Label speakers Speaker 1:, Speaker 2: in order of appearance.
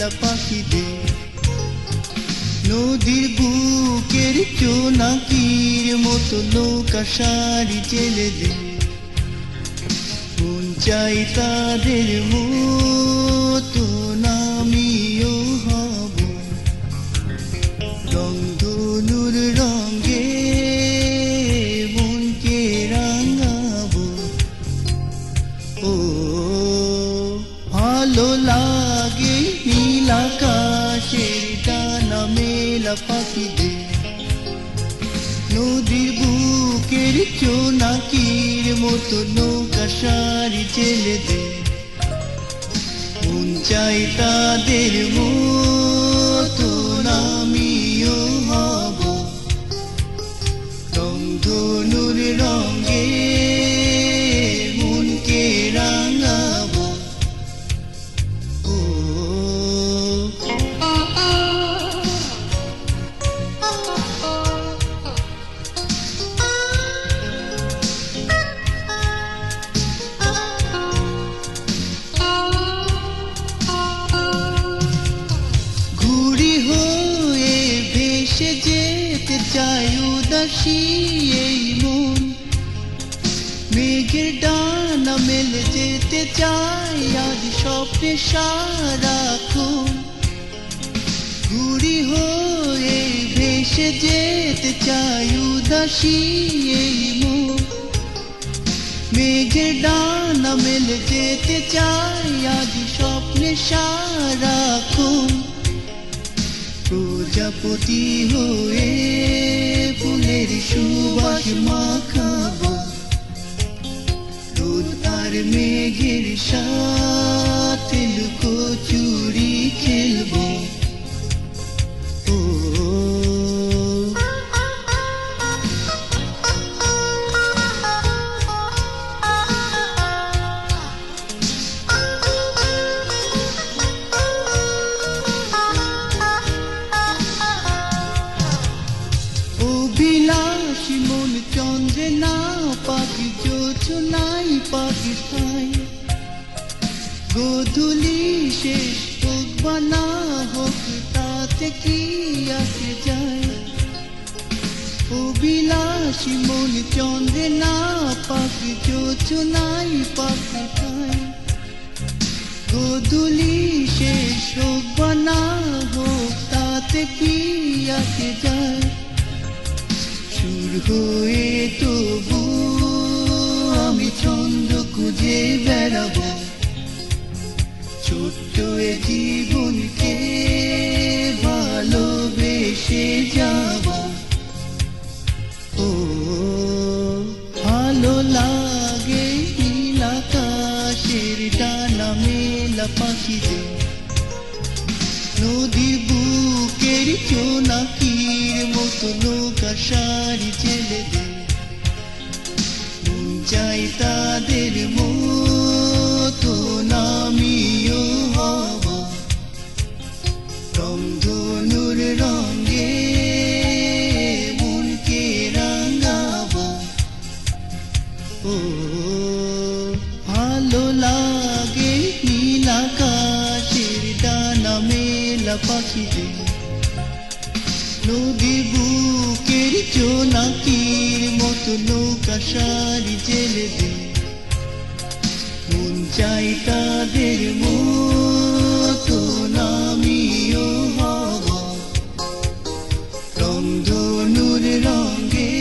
Speaker 1: মেলা পাখিদের নদীর বুকের জোনাকির মতো নৌকা সারি চেলে দে মন চাই তাদের মতো আমিও হব রংধনুর রঙে মনকে রাঙাবো ও ভালো লাগে নীল আকাশের ডানা মেলা পাখিদের নদীর বুকের জোনাকির মতো নৌকা সারি চেলে দে মন চাই তাদের মতো আমিও হব রংধনুর রঙে মনকে রাঙাবো ও ঘুড়ি হয়ে ভেসে যেতে চাই উদাসী এই মন মেঘের ডানা মেলে যেতে চাই আজ স্বপ্নে সারাক্ষণ ঘুড়ি হয়ে ভেসে যেতে চাই উদাসী এই মন মেঘের ডানা মেলে যেতে চাই আজ স্বপ্নে সারাক্ষণ প্রজাপতি হয়ে ফুলের সুবাস মাখাবো রোদ আর মেঘের সাথে লুকোচুরি খেলবো ও অভিলাষী মন চন্দ্রে না পাখি জোছনাই পাখি ঠাই গোধূলি শেষ হোক বা না হোক তাতে কি আসে যায় অভিলাষী মন চন্দ্রে না পাখি জোছনাই পাখি ঠাই গোধূলি শেষ হোক বা না হোক তাতে কি আসে যায় সুর হয়ে তবু আমি ছন্দ খুঁজে বেড়াবো ছোট্ট এ জীবনকে ভালোবেসে যাব ও ভালো লাগে নীল আকাশের ডানা মেলা পাখিদের নদীর বুকের জোনাকির মতো নৌকা সারি চেলে দে মন চাই তাদের মতো আমিও হব রংধনুর রঙে মনকে রাঙাবো ও ভালো লাগে নীল আকাশের ডানা মেলা পাখিদের নদীর বুকের জোনাকির মতো নৌকা সারি চেলে দে মন চাই তাদের মতো আমিও হব রংধনুর রঙে